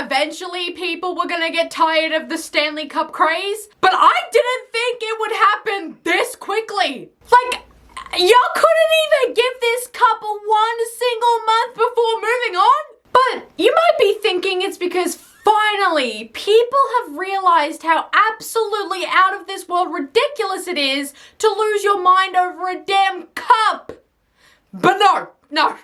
eventually people were gonna get tired of the Stanley Cup craze, but I didn't think it would happen this quickly. Like, y'all couldn't even give this cup one single month before moving on? But you might be thinking it's because finally people have realized how absolutely out of this world ridiculous it is to lose your mind over a damn cup. But no,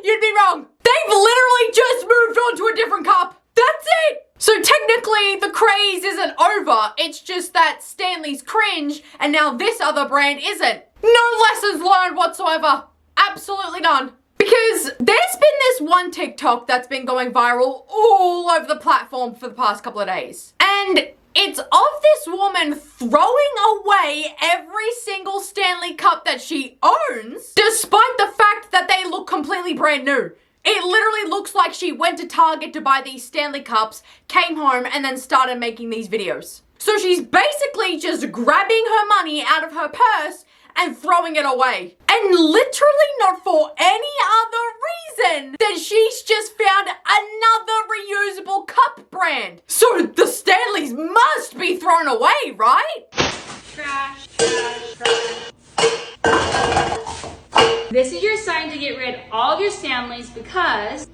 you'd be wrong. They've literally just moved on to a different cup. That's it. So technically the craze isn't over. It's just that Stanley's cringe and now this other brand isn't. No lessons learned whatsoever. Absolutely none. Because there's been this one TikTok that's been going viral all over the platform for the past couple of days. And it's of this woman throwing away every single Stanley Cup that she owns, despite the fact that they look completely brand new. It literally looks like she went to Target to buy these Stanley Cups, came home, and then started making these videos. So she's basically just grabbing her money out of her purse and throwing it away. And literally not for any other reason than she's just found another reusable cup brand. So the Stanleys must be thrown away, right? Trash, trash, trash. This is your sign to get rid of all of your Stanleys because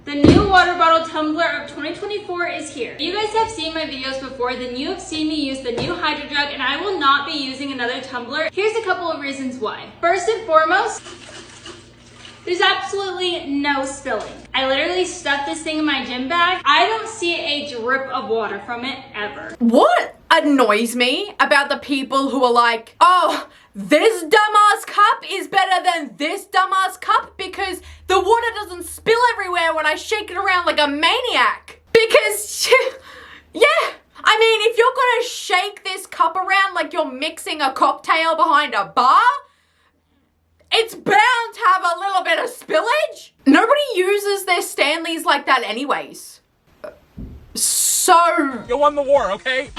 the new water bottle tumbler of 2024 is here. You guys have seen my videos before, then you have seen me use the new HydroJug, and I will not be using another tumbler. Here's a couple of reasons why. First and foremost, there's absolutely no spilling. I literally stuck this thing in my gym bag. I don't see a drip of water from it ever. What annoys me about the people who are like, oh, this dumbass cup is better than this dumbass cup because the water doesn't spill everywhere when I shake it around like a maniac. Because, yeah, I mean, if you're gonna shake this cup around like you're mixing a cocktail behind a bar, it's bound to have a little bit of spillage. Nobody uses their Stanleys like that anyways. So... You won the war, okay?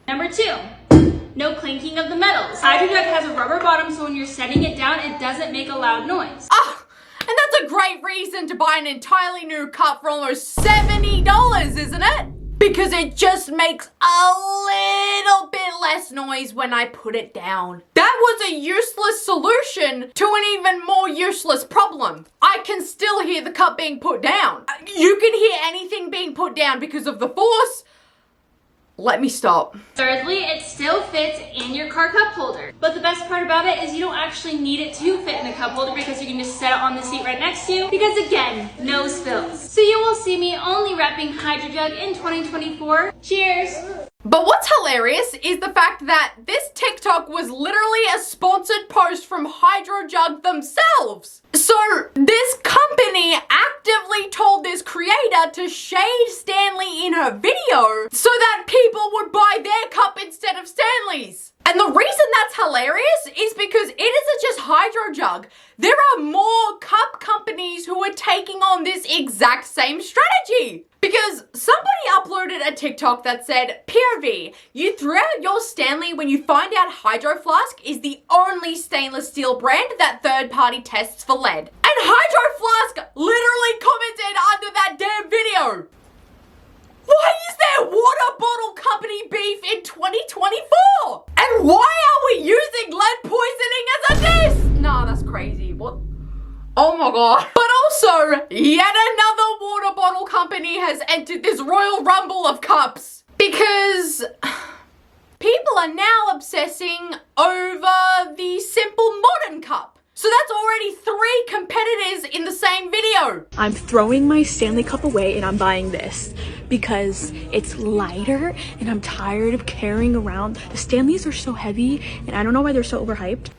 Number 2, no clinking of the metals. HydroJug has a rubber bottom, so when you're setting it down, it doesn't make a loud noise. Ah, and that's a great reason to buy an entirely new cup for almost $70, isn't it? Because it just makes a little bit less noise when I put it down. That was a useless solution to an even more useless problem. I can still hear the cup being put down. You can hear anything being put down because of the force. Let me stop. Thirdly, it still fits in your car cup holder. But the best part about it is you don't actually need it to fit in a cup holder because you can just set it on the seat right next to you. Because again, no spills. So you will see me only repping HydroJug in 2024. Cheers! But what's hilarious is the fact that this TikTok was literally a sponsored post from HydroJug themselves. So this company actively told this creator to shade Stanley in her video so that people would buy their cup instead of Stanley's. And the reason that's hilarious is because it isn't just HydroJug. There are more cup companies who are taking on this exact same strategy. Because somebody uploaded a TikTok that said, POV, you threw out your Stanley when you find out Hydro Flask is the only stainless steel brand that third-party tests for lead. And Hydro Flask literally commented under that damn video. Why is there water bottle company beef in 2024? And why are we using lead poisoning as a diss? Nah, that's crazy. What? Oh my god. But also, yet another water bottle company has entered this royal rumble of cups. Because people are now obsessing over the simple modern cup. So that's already 3 competitors in the same video. I'm throwing my Stanley Cup away and I'm buying this because it's lighter and I'm tired of carrying around. The Stanleys are so heavy and I don't know why they're so overhyped.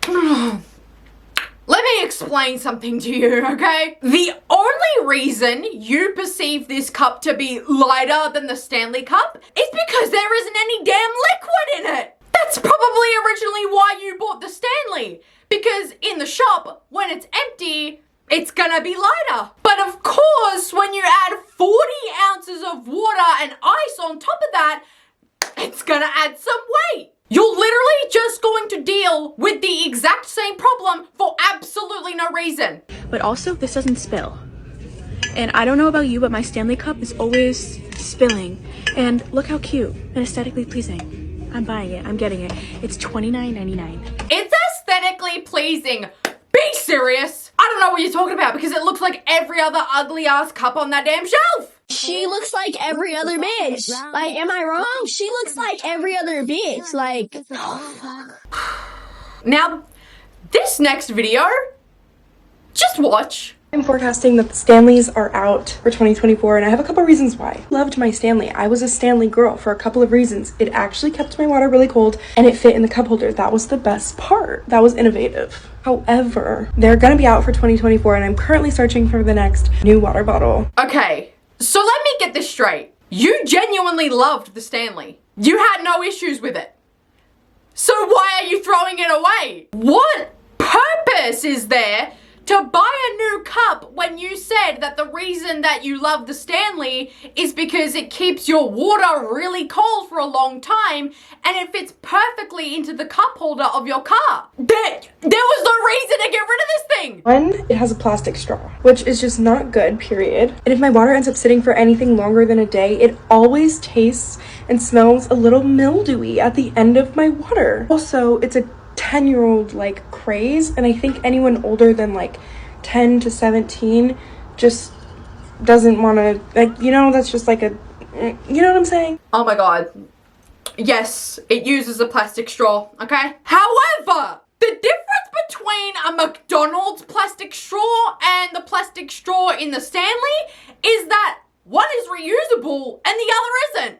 Let me explain something to you, okay? The only reason you perceive this cup to be lighter than the Stanley Cup is because there isn't any damn liquid in it. That's probably originally why you bought the Stanley. Because in the shop, when it's empty, it's gonna be lighter. But of course, when you add 40 ounces of water and ice on top of that, it's gonna add some weight. You're literally just going to deal with the exact same problem for absolutely no reason. but also this doesn't spill. And I don't know about you, but my Stanley cup is always spilling. And look how cute and aesthetically pleasing. I'm buying it. I'm getting it. It's $29.99. It's aesthetically pleasing. Be serious. I don't know what you're talking about because it looks like every other ugly ass cup on that damn shelf. She looks like every other bitch. Like, am I wrong? She looks like every other bitch. Like, oh, fuck. Now, this next video, just watch. I'm forecasting that the Stanleys are out for 2024, and I have a couple reasons why. Loved my Stanley. I was a Stanley girl for a couple of reasons. It actually kept my water really cold, and it fit in the cup holder. That was the best part. That was innovative. However, they're gonna be out for 2024, and I'm currently searching for the next new water bottle. Okay, so let me get this straight. You genuinely loved the Stanley. You had no issues with it. So why are you throwing it away? What purpose is there to buy a new cup when you said that the reason that you love the Stanley is because it keeps your water really cold for a long time and it fits perfectly into the cup holder of your car? There was no reason to get rid of this thing. One, it has a plastic straw, which is just not good, period. And if my water ends up sitting for anything longer than a day, it always tastes and smells a little mildewy at the end of my water. Also, it's a 10-year-old like craze, and I think anyone older than like 10 to 17 just doesn't want to, like, you know, that's just like a, you know what I'm saying? Oh my god. Yes, it uses a plastic straw, okay? However, the difference between a McDonald's plastic straw and the plastic straw in the Stanley is that one is reusable and the other isn't.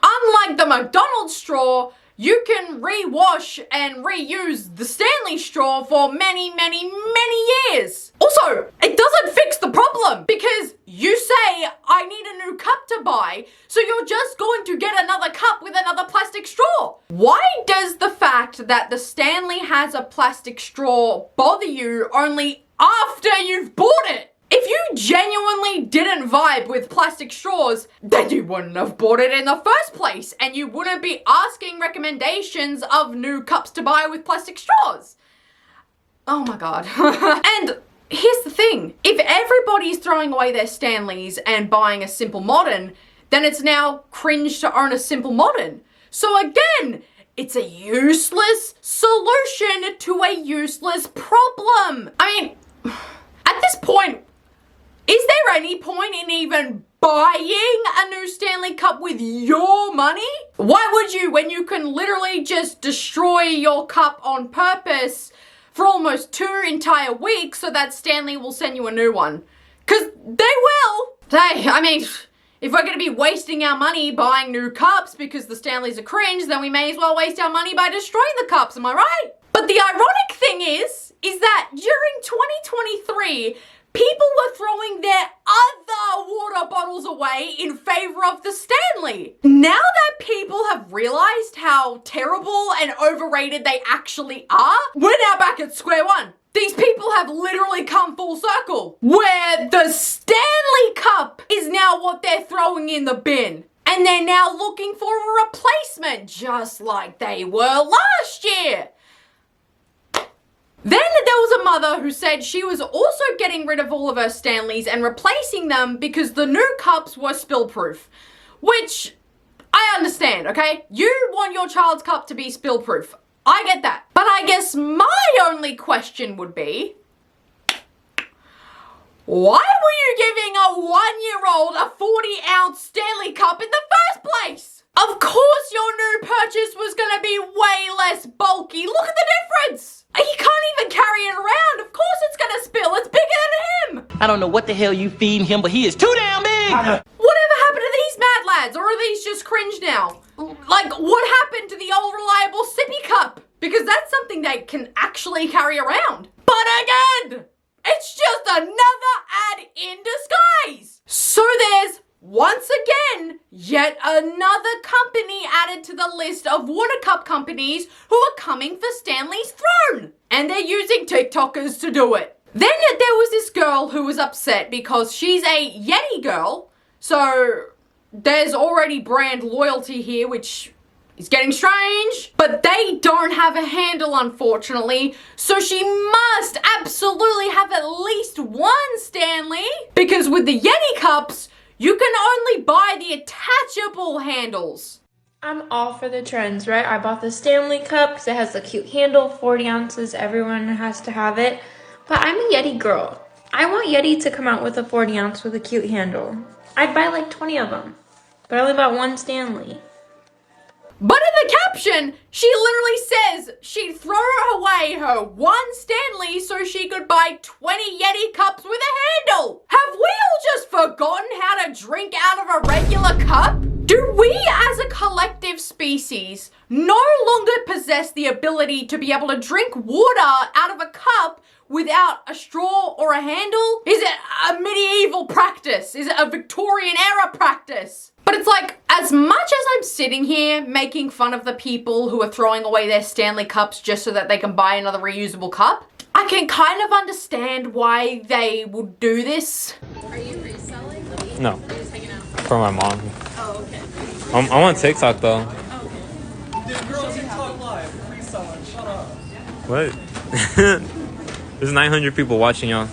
Unlike the McDonald's straw, you can rewash and reuse the Stanley straw for many, many, many years. Also, it doesn't fix the problem because you say, I need a new cup to buy, so you're just going to get another cup with another plastic straw. Why does the fact that the Stanley has a plastic straw bother you only after you've bought it? If you genuinely didn't vibe with plastic straws, then you wouldn't have bought it in the first place, and you wouldn't be asking recommendations of new cups to buy with plastic straws. Oh my god. And here's the thing. If everybody's throwing away their Stanleys and buying a Simple Modern, then it's now cringe to own a Simple Modern. So again, it's a useless solution to a useless problem. I mean, at this point, is there any point in even buying a new Stanley Cup with your money? Why would you when you can literally just destroy your cup on purpose for almost 2 entire weeks so that Stanley will send you a new one? Because they will. Hey, I mean, if we're going to be wasting our money buying new cups because the Stanleys are cringe, then we may as well waste our money by destroying the cups, am I right? But the ironic thing is that during 2023, people were throwing their other water bottles away in favor of the Stanley. Now that people have realized how terrible and overrated they actually are, we're now back at square one. These people have literally come full circle, where the Stanley Cup is now what they're throwing in the bin. And they're now looking for a replacement, just like they were last year. Then there was a mother who said she was also getting rid of all of her Stanleys and replacing them because the new cups were spill-proof. Which, I understand, okay? You want your child's cup to be spill-proof. I get that. But I guess my only question would be, why were you giving a 1-year-old a 40-ounce Stanley Cup in the first place? Of course your new purchase was gonna be way less bulky. Look at the difference. He can't even carry it around. Of course it's gonna spill. It's bigger than him. I don't know what the hell you feeding him, but he is too damn big. Whatever happened to these mad lads? Or are these just cringe now? Like, what happened to the old reliable sippy cup? Because that's something they can actually carry around. But again, it's just another ad in disguise. So there's, once again, yet another company added to the list of water cup companies who are coming for Stanley's throne. And they're using TikTokers to do it. Then there was this girl who was upset because she's a Yeti girl. So there's already brand loyalty here, which is getting strange. But they don't have a handle, unfortunately. So she must absolutely absolutely have at least one Stanley, because with the Yeti cups, you can only buy the attachable handles. I'm all for the trends, right? I bought the Stanley cup because it has the cute handle, 40 ounces, everyone has to have it. But I'm a Yeti girl. I want Yeti to come out with a 40 ounce with a cute handle. I'd buy like 20 of them, but I only bought one Stanley. But in the caption, she literally says she'd throw away her one Stanley so she could buy 20 Yeti cups with a handle. Have we all just forgotten how to drink out of a regular cup? Do we as a collective species no longer possess the ability to be able to drink water out of a cup without a straw or a handle? Is it a medieval practice? Is it a Victorian era practice? But it's like, as much as I'm sitting here making fun of the people who are throwing away their Stanley cups just so that they can buy another reusable cup, I can kind of understand why they would do this. Are you reselling? No. Or just hanging out? For my mom. Oh, okay. I'm on TikTok though. Dude, girl, TikTok live. Reselling. Shut up. What? There's 900 people watching y'all.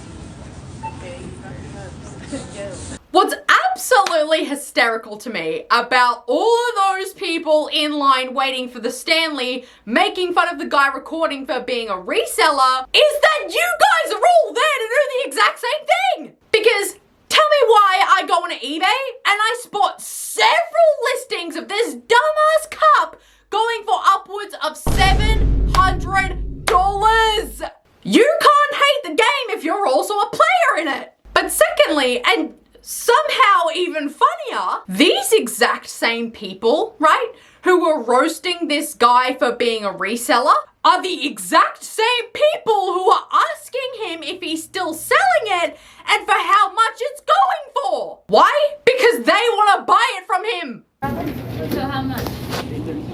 What's absolutely hysterical to me about all of those people in line waiting for the Stanley, making fun of the guy recording for being a reseller, is that you guys are all there to do the exact same thing. Because tell me why I go on eBay and I spot several listings of this dumbass cup going for upwards of $700. You can't hate the game if you're also a player in it. But secondly, and somehow even funnier, these exact same people, right, who were roasting this guy for being a reseller are the exact same people who are asking him if he's still selling it and for how much it's going for. Why? Because they want to buy it from him. So how much?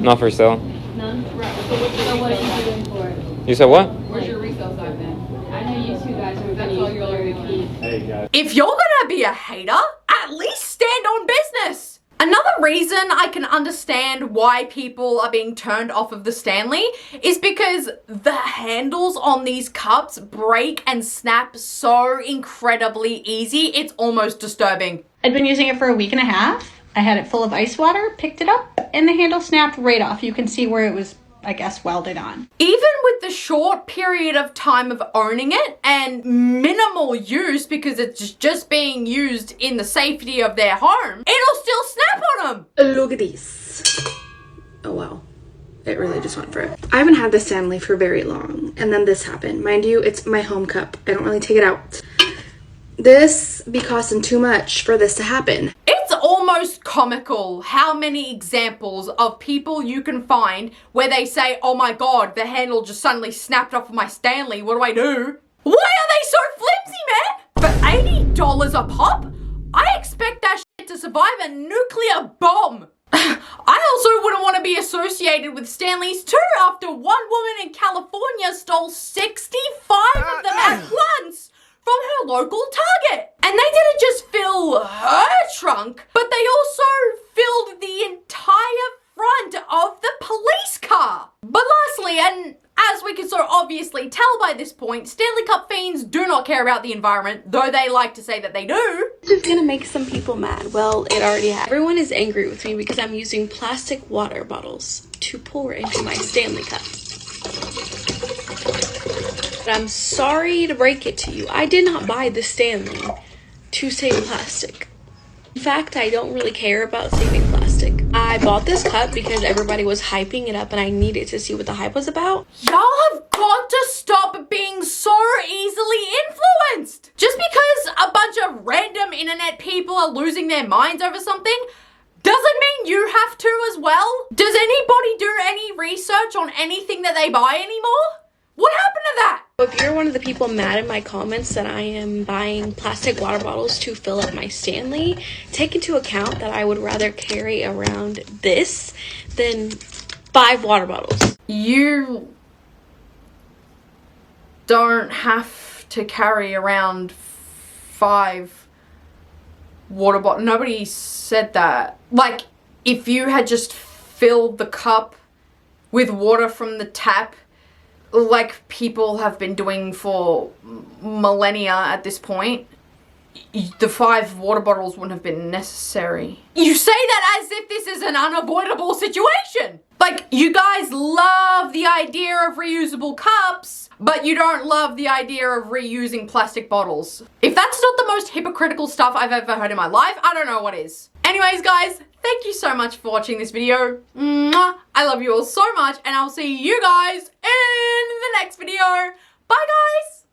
Not for sale. None? So what are you doing for it? You said what? Where's your resale side then? I know you two guys are going to use filler to keep. If you're gonna be a hater, at least stand on business. Another reason I can understand why people are being turned off of the Stanley is because the handles on these cups break and snap so incredibly easy, it's almost disturbing. I'd been using it for a week and a half. I had it full of ice water, picked it up, and the handle snapped right off. You can see where it was, I guess, welded on. Even with the short period of time of owning it and minimal use because it's just being used in the safety of their home, it'll still snap on them. Look at these. Oh wow. It really just went for it. I haven't had the Stanley for very long, and then this happened. Mind you, it's my home cup. I don't really take it out. This be costing too much for this to happen. It's almost comical how many examples of people you can find where they say, oh my god, the handle just suddenly snapped off of my Stanley, what do I do? Why are they so flimsy, man? For $80 a pop? I expect that shit to survive a nuclear bomb. I also wouldn't want to be associated with Stanleys too after one woman in California stole 65 of them at once from her local Target. And they didn't just fill her trunk, but they also filled the entire front of the police car. But lastly, and as we can so obviously tell by this point, Stanley Cup fiends do not care about the environment, though they like to say that they do. This is gonna make some people mad. Well, it already has. Everyone is angry with me because I'm using plastic water bottles to pour into my Stanley Cup. But I'm sorry to break it to you. I did not buy the Stanley to save plastic. In fact, I don't really care about saving plastic. I bought this cup because everybody was hyping it up and I needed to see what the hype was about. Y'all have got to stop being so easily influenced. Just because a bunch of random internet people are losing their minds over something doesn't mean you have to as well. Does anybody do any research on anything that they buy anymore? What happened to that? If you're one of the people mad in my comments that I am buying plastic water bottles to fill up my Stanley, take into account that I would rather carry around this than 5 water bottles. You don't have to carry around 5 water bottles. Nobody said that. Like, if you had just filled the cup with water from the tap like people have been doing for millennia at this point, the 5 water bottles wouldn't have been necessary. You say that as if this is an unavoidable situation. Like, you guys love the idea of reusable cups, but you don't love the idea of reusing plastic bottles. If that's not the most hypocritical stuff I've ever heard in my life, I don't know what is. Anyways, guys, thank you so much for watching this video. Mwah! I love you all so much, and I'll see you guys in the next video. Bye, guys!